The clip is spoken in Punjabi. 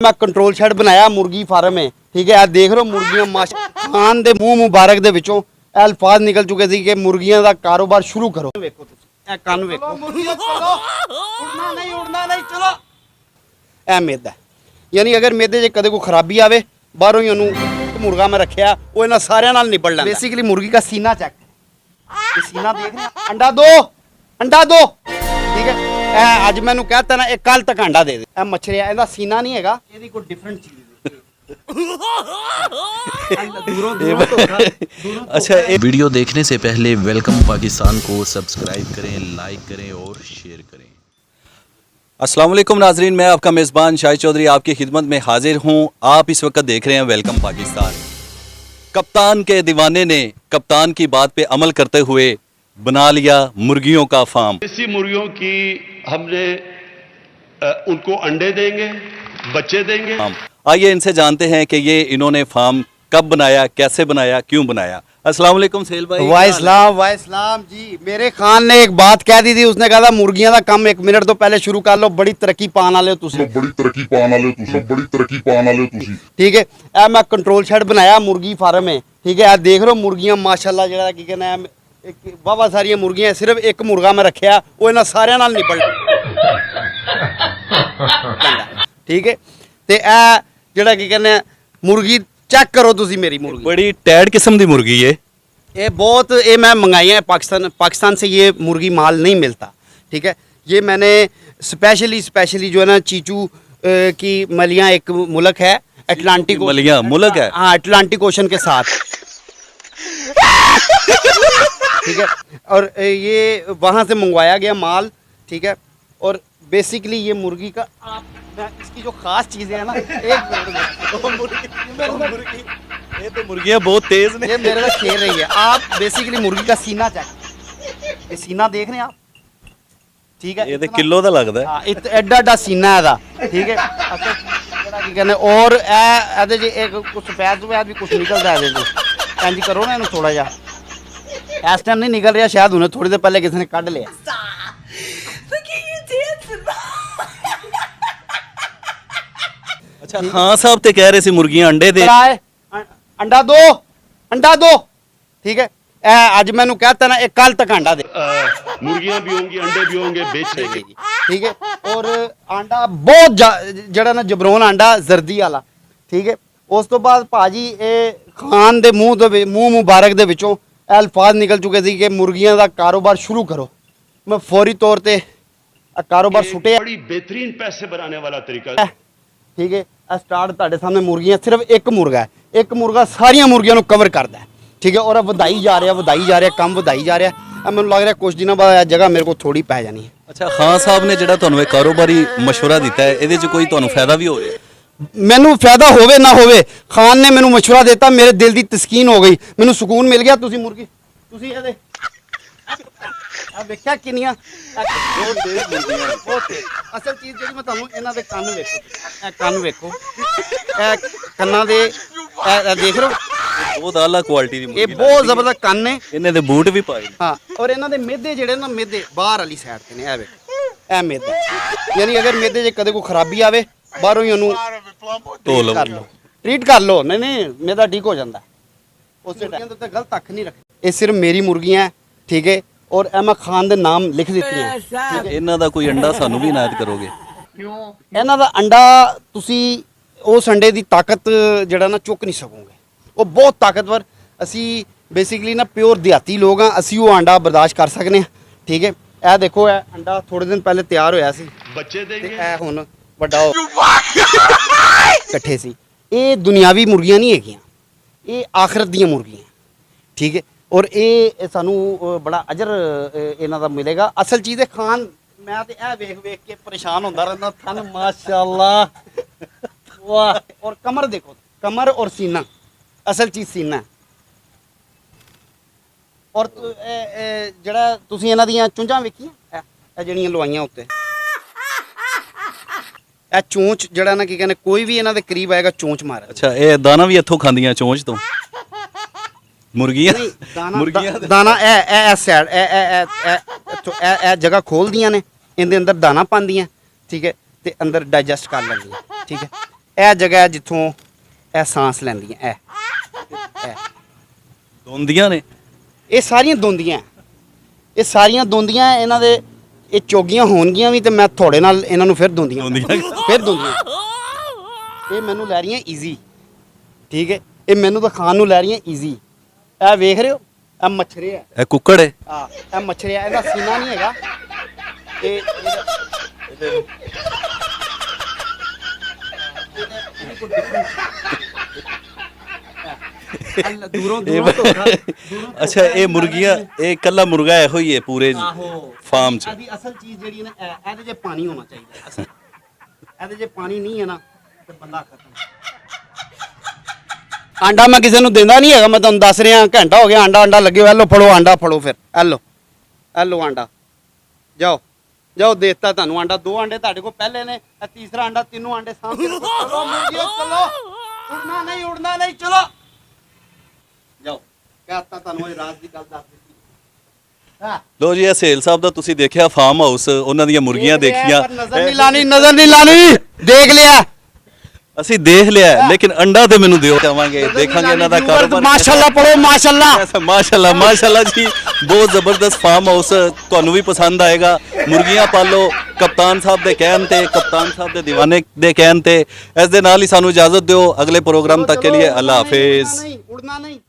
मैं कंट्रोल शेड बनाया मुर्गी फार्म है, ठीक है। देख रहे हो मुर्गियां माशा खान दे मूंह मुबारक दे विचों अल्फाज निकल चुके सी कि मुर्गियां दा कारोबार शुरू करो। वेखो तुसीं ए कंन वेखो, चलो उड़ना नहीं चलो। ए मैदा यानी अगर मैदे च कदे कोई खराबी आवे बाहरों ही ओनू मुर्गा मैं रखिया वो इन्हां सारियां नाल निपट लैंदा। बेसिकली मुर्गी का सीना चेक, ये सीना देख रहे हैं। अंडा दो ठीक है। ਅੱਜ ਮੈਨੂੰ कहता ना एक कल तक अंडा दे दे। ਇਹ ਮੱਛਰੀਆਂ ਇਹਦਾ ਸੀਨਾ ਨਹੀਂ ਹੈਗਾ, ਇਹਦੀ ਕੋਈ ਡਿਫਰੈਂਟ ਚੀਜ਼ अच्छा वीडियो देखने से पहले वेलकम पाकिस्तान को सब्सक्राइब करें, लाइक करें और शेयर करें। अस्सलाम वालेकुम नाजरीन, मैं आपका मेज़बान शाहिद चौधरी आपकी खिदमत में हाजिर हूँ। आप इस वक्त देख रहे हैं वेलकम पाकिस्तान। कप्तान के दीवाने ने कप्तान की बात पे अमल करते हुए बना लिया मुर्गियों का फार्म। देसी मुर्गियों की हमने उनको अंडे देंगे, बच्चे देंगे। आइए इनसे जानते हैं कि ये इन्होंने फार्म कब बनाया, कैसे बनाया, क्यों बनाया। अस्सलाम वालेकुम सेल भाई। वाइसलाम जी। मेरे खान ने एक बात कह दी थी, उसने कहा था मुर्गियां का काम 1 मिनट तो पहले शुरू कर लो, बड़ी तरक्की पाने वाले हो तुसी। ठीक है। ए मैं कंट्रोल शेड बनाया मुर्गी फार्म है, ठीक है। देख रहे हो मुर्गियां माशाल्लाह जेड़ा की कहना है वाहवा सारियां मुर्गियां, सिर्फ एक मुर्गा मैं रखिया वो इन्हां सारियां नाल निपट ठीक है। ते ए जेड़ा की कहने मुर्गी चेक करो तुसी मेरी मुर्गी, बड़ी टैड किस्म दी मुर्गी है ये बहुत। ये मैं मंगाई है पाकिस्तान से, ये मुर्गी माल नहीं मिलता, ठीक है। ये मैंने स्पेशली जो है ना चीचू की मलियाँ, एक मुल्क है अटलांटिक मलियाँ मुल्क है, हाँ अटलांटिक ओशन के साथ ठीक है। और ये वहाँ से मंगवाया गया माल, ठीक है। और बेसिकली ये मुर्गी का इसकी जो खास चीज़ें हैं ना, ये तो मुर्गियाँ बहुत तेज ने, ये मेरे साथ खेल रही है। आप बेसिकली मुर्गी का सीना चेक, ये सीना देख रहे हैं आप, ठीक है। ये तो किलो का लगता है। हाँ एडा सीना है दा, ठीक है। की कहने और एक कुछ सफेद भी कुछ निकलता है इंज करो ना इन्हें थोड़ा जा, इस टाइम नहीं निकल रहा, शायद उन्हें थोड़ी देर पहले किसी ने कढ़ लिया। अच्छा हाँ साहब ते कह रहे सी मुर्गियां अंडे दे, अंडा दो ठीक है। आज मैंने कहता ना एक कल तक अंडा दे। मुर्गियां भी होंगी, अंडे भी होंगे, बेच देंगे, ठीक है। और आंडा बहुत जड़ा ना जबरोन आंडा जर्दी वाला, ठीक है। उस तो बाद भाजी खान दे मूंह मुबारक दे विचों अल्फाज निकल चुके थे कि मुर्गियां का कारोबार शुरू करो। मैं फौरी तौर पे कारोबार सुटे, बड़ी बेहतरीन पैसे बनाने वाला तरीका, ठीक है। स्टार्ट ਤੁਹਾਡੇ सामने मुर्गियां, सिर्फ एक मुर्गा है, एक मुर्गा सारियां मुर्गियां ਨੂੰ कवर करता है, ठीक है। और ਵਧਾਈ ਜਾ ਰਿਹਾ ਕੰਮ ਵਧਾਈ ਜਾ ਰਿਹਾ। ਮੈਨੂੰ ਲੱਗ ਰਿਹਾ ਕੁਝ ਦਿਨਾਂ ਬਾਅਦ ਇਹ ਜਗ੍ਹਾ ਮੇਰੇ ਕੋਲ ਥੋੜੀ ਪੈ ਜਾਣੀ ਹੈ। ਅੱਛਾ ਖਾਨ ਸਾਹਿਬ ਨੇ ਜਿਹੜਾ ਤੁਹਾਨੂੰ ਇਹ ਕਾਰੋਬਾਰੀ ਮਸ਼ਵਰਾ ਦਿੱਤਾ ਹੈ, ਇਹਦੇ 'ਚ ਕੋਈ ਤੁਹਾਨੂੰ ਫਾਇਦਾ ਵੀ ਹੋ ਰਿਹਾ? ਮੈਨੂੰ ਫਾਇਦਾ ਹੋਵੇ ਨਾ ਹੋਵੇ, ਖਾਨ ਨੇ ਮੈਨੂੰ ਮਸ਼ਵਰਾ ਦਿੱਤਾ, ਮੇਰੇ ਦਿਲ ਦੀ ਤਸਕੀਨ ਹੋ ਗਈ, ਮੈਨੂੰ ਸਕੂਨ ਮਿਲ ਗਿਆ। ਤੁਸੀਂ ਮੁਰਗੀ ਤੁਸੀਂ ਇਹਦੇ ਆ ਵੇਖਿਆ ਕਿੰਨੀਆਂ ਬਹੁਤ ਤੇਜ਼ ਮੁਰਗੀਆਂ, ਬਹੁਤ ਤੇਜ਼। ਅਸਲ ਚੀਜ਼ ਜਿਹੜੀ ਮੈਂ ਤੁਹਾਨੂੰ ਇਹਨਾਂ ਦੇ ਕੰਨ ਵੇਖੋ, ਇਹ ਕੰਨ ਵੇਖੋ, ਇਹ ਕੰਨਾਂ ਦੇ ਦੇਖ ਰਹੇ ਹੋ, ਬਹੁਤ ਆਲਾ ਕੁਆਲਿਟੀ ਦੀ ਮੁਰਗੀ, ਇਹ ਬਹੁਤ ਜ਼ਬਰਦਸਤ ਕੰਨ ਨੇ। ਇਹਨਾਂ ਦੇ ਬੂਟ ਵੀ ਪਾਏ, ਹਾਂ। ਔਰ ਇਹਨਾਂ ਦੇ ਮਿਹਦੇ ਜਿਹੜੇ ਨਾ, ਮਿਹਦੇ ਬਾਹਰ ਵਾਲੀ ਸਾਈਡ ਤੇ ਨੇ, ਇਹ ਵੇਖੋ ਇਹ ਮਿਹਦਾ, ਯਾਨੀ ਅਗਰ ਮਿਹਦੇ 'ਚ ਕਦੇ ਕੋਈ ਖਰਾਬੀ ਆਵੇ ਬਾਹਰੋਂ ਹੀ ਉਹਨੂੰ ਧੋ ਲਓ, ਟ੍ਰੀਟ ਕਰ ਲਓ। ਨਹੀਂ ਮਿਹਦਾ ਠੀਕ ਹੋ ਜਾਂਦਾ। ਉਸੇ ਟਾਈਮ ਤੇ ਗਲਤ ਅੱਖ ਨਹੀਂ ਰੱਖੀ। ਇਹ ਸਿਰਫ ਮੇਰੀ ਮੁਰਗੀਆਂ ਹੈ, ਠੀਕ ਹੈ। ਔਰ ਅਹਿਮਦ ਖਾਨ ਦੇ ਨਾਮ ਲਿਖ ਦਿੱਤੀਆਂ, ਠੀਕ ਹੈ। ਇਹਨਾਂ ਦਾ ਕੋਈ ਅੰਡਾ ਸਾਨੂੰ ਵੀ ਇਨਾਇਤ ਕਰੋਗੇ? ਇਹਨਾਂ ਦਾ ਅੰਡਾ ਤੁਸੀਂ ਉਸ ਅੰਡੇ ਦੀ ਤਾਕਤ ਜਿਹੜਾ ਨਾ ਚੁੱਕ ਨਹੀਂ ਸਕੋਗੇ, ਉਹ ਬਹੁਤ ਤਾਕਤਵਰ। ਅਸੀਂ ਬੇਸਿਕਲੀ ਨਾ ਪਿਓਰ ਦਿਹਾਤੀ ਲੋਕ ਹਾਂ, ਅਸੀਂ ਉਹ ਅੰਡਾ ਬਰਦਾਸ਼ਤ ਕਰ ਸਕਦੇ ਹਾਂ, ਠੀਕ ਹੈ। ਇਹ ਦੇਖੋ ਇਹ ਅੰਡਾ ਥੋੜੇ ਦਿਨ ਪਹਿਲੇ ਤਿਆਰ ਹੋਇਆ ਸੀ, बच्चे देंगे। ਇਹ ਹੁਣ ਵੱਡਾ ਹੋ ਇਕੱਠੇ ਸੀ। ਇਹ ਦੁਨਿਆਵੀ ਮੁਰਗੀਆਂ ਨਹੀਂ ਹੈਗੀਆਂ, ਇਹ ਆਖਰਤ ਦੀਆਂ ਮੁਰਗੀਆਂ, ਠੀਕ ਹੈ। ਔਰ ਇਹ ਸਾਨੂੰ ਬੜਾ ਅਜਰ ਇਹਨਾਂ ਦਾ ਮਿਲੇਗਾ। ਅਸਲ ਚੀਜ਼ ਹੈ ਖਾਨ, ਮੈਂ ਤੇ ਇਹ ਵੇਖ ਕੇ ਪਰੇਸ਼ਾਨ ਹੁੰਦਾ ਰਹਿੰਦਾ। ਥਨ ਮਾਸ਼ਾਅੱਲਾ, ਵਾਹ। ਔਰ ਕਮਰ ਦੇਖੋ, ਕਮਰ ਔਰ ਸੀਨਾ, ਅਸਲ ਚੀਜ਼ ਸੀਨਾ। ਔਰ ਜਿਹੜਾ ਤੁਸੀਂ ਇਹਨਾਂ ਦੀਆਂ ਚੁੰਝਾਂ ਵੇਖੀਆਂ, ਇਹ ਜਿਹੜੀਆਂ ਲਵਾਈਆਂ ਉੱਤੇ, ਇਹ ਚੋਂਚ ਜਿਹੜਾ ਨਾ ਕੀ ਕਹਿੰਦੇ, ਕੋਈ ਵੀ ਇਹਨਾਂ ਦੇ ਕਰੀਬ ਆਏਗਾ ਚੋਂਚ ਮਾਰੇ। ਅੱਛਾ ਇਹ ਦਾਣਾ ਵੀ ਇੱਥੋਂ ਖਾਂਦੀਆਂ ਚੋਂਚ ਤੋਂ ਮੁਰਗੀਆਂ? ਦਾਣਾ ਇਹ ਸਾਈਡ ਇਹ ਜਗ੍ਹਾ ਖੋਲਦੀਆਂ ਨੇ, ਇਹਦੇ ਅੰਦਰ ਦਾਣਾ ਪਾਉਂਦੀਆਂ, ਠੀਕ ਹੈ। ਤੇ ਅੰਦਰ ਡਾਈਜੈਸਟ ਕਰ ਲੈਂਦੀਆਂ, ਠੀਕ ਹੈ। ਇਹ ਜਗ੍ਹਾ ਹੈ ਜਿੱਥੋਂ ਇਹ ਸਾਂਸ ਲੈਂਦੀਆਂ ਇਹ ਦੋਂਦੀਆਂ ਨੇ ਇਹ ਸਾਰੀਆਂ ਦੋਂਦੀਆਂ ਇਹ ਸਾਰੀਆਂ ਦੋਂਦੀਆਂ ਇਹਨਾਂ ਦੇ ਇਹ ਚੋਗੀਆਂ ਹੋਣਗੀਆਂ ਵੀ ਤੇ ਮੈਂ ਥੋੜੇ ਨਾਲ ਇਹਨਾਂ ਨੂੰ ਫਿਰ ਦੋਂਦੀਆਂ ਫਿਰ ਦੋਂਦੀਆਂ ਇਹ ਮੈਨੂੰ ਲੈ ਰਹੀਆਂ ਈਜ਼ੀ ਠੀਕ ਹੈ ਇਹ ਮੈਨੂੰ ਤਾਂ ਖਾਣ ਨੂੰ ਲੈ ਰਹੀਆਂ ਈਜ਼ੀ ਇਹ ਵੇਖ ਰਹੇ ਹੋ ਇਹ ਮੱਛਰੇ ਆ ਇਹ ਕੁੱਕੜ ਹੈ ਆ ਇਹ ਮੱਛਰੇ ਆ ਇਹਦਾ ਸੀਨਾ ਨਹੀਂ ਹੈਗਾ ਇਹ ਦੂਰੋਂ ਦੂਰੋਂ ਅੱਛਾ ਇਹ ਮੁਰਗੀਆਂ ਇਹ ਇਕੱਲਾ ਮੁਰਗਾ ਇਹੋ ਹੀ ਹੈ ਪੂਰੇ ਫਾਰਮ 'ਚ ਇਹਦੀ ਅਸਲ ਚੀਜ਼ ਜਿਹੜੀ ਹੈ ਨਾ ਇਹਦੇ 'ਚ ਪਾਣੀ ਹੋਣਾ ਚਾਹੀਦਾ ਅਸਲ ਇਹਦੇ 'ਚ ਪਾਣੀ ਨਹੀਂ ਹੈ ਨਾ ਤੇ ਬੰਦਾ ਖਤਮ ਆਂਡਾ ਮੈਂ ਕਿਸੇ ਨੂੰ ਦਿੰਦਾ ਨਹੀਂ ਹੈਗਾ ਮੈਂ ਤੁਹਾਨੂੰ ਦੱਸ ਰਿਹਾ ਘੰਟਾ ਹੋ ਗਿਆ ਆਂਡਾ ਲੱਗੇ ਹੋਇਆ ਲੋ ਫੜੋ ਆਂਡਾ ਫੜੋ ਫਿਰ ਇਹ ਲੋ ਆਂਡਾ ਜਾਓ ਦੇਤਾ ਤੁਹਾਨੂੰ ਆਂਡਾ 2 ਆਂਡੇ ਤੁਹਾਡੇ ਕੋਲ ਪਹਿਲੇ ਨੇ ਇਹ ਤੀਸਰਾ ਆਂਡਾ ਤਿੰਨੋਂ ਆਂਡੇ ਸਾਹਮਣੇ ਚਲੋ ਮੁਰਗੀਓ ਚਲੋ ਉੜਨਾ ਨਹੀਂ ਚਲੋ ਜਾਓ ਕਹਤਾ ਤੁਹਾਨੂੰ ਇਹ ਰਾਤ ਦੀ ਗੱਲ ਦੱਸ ਦਿੱਤੀ ਹਾਂ ਲੋ ਜੀ ਇਹ ਸੇਲ ਸਾਹਿਬ ਦਾ ਤੁਸੀਂ ਦੇਖਿਆ ਫਾਰਮ ਹਾਊਸ ਉਹਨਾਂ ਦੀਆਂ ਮੁਰਗੀਆਂ ਦੇਖੀਆਂ ਨਜ਼ਰ ਨਹੀਂ ਲਾਣੀ ਦੇਖ ਲਿਆ ਅਸੀਂ ਦੇਖ ਲਿਆ ਹੈ, ਲੇਕਿਨ ਅੰਡਾ ਤੇ ਮੈਨੂੰ ਦਿਓ ਚਾਹਾਂਗੇ ਦੇਖਾਂਗੇ ਇਹਨਾਂ ਦਾ ਕਾਰੋਬਾਰ ਮਾਸ਼ਾਅੱਲਾ ਪੜੋ ਮਾਸ਼ਾਅੱਲਾ ਮਾਸ਼ਾਅੱਲਾ ਜੀ ਬਹੁਤ ਜ਼ਬਰਦਸਤ ਫਾਰਮ ਹਾਊਸ ਤੁਹਾਨੂੰ ਵੀ ਪਸੰਦ ਆਏਗਾ ਮੁਰਗੀਆਂ ਪਾਲੋ ਕਪਤਾਨ ਸਾਹਿਬ ਦੇ ਕਹਿਣ ਤੇ ਕਪਤਾਨ ਸਾਹਿਬ ਦੇ دیਵਾਨੇ ਦੇ ਕਹਿਣ ਤੇ ਇਸ ਦੇ ਨਾਲ ਹੀ ਸਾਨੂੰ ਇਜਾਜ਼ਤ ਦਿਓ ਅਗਲੇ ਪ੍ਰੋਗਰਾਮ ਤੱਕ ਕੇ ਲਈ ਅੱਲਾ ਹਾਫਿਜ਼ ਉੜਨਾ ਨਹੀਂ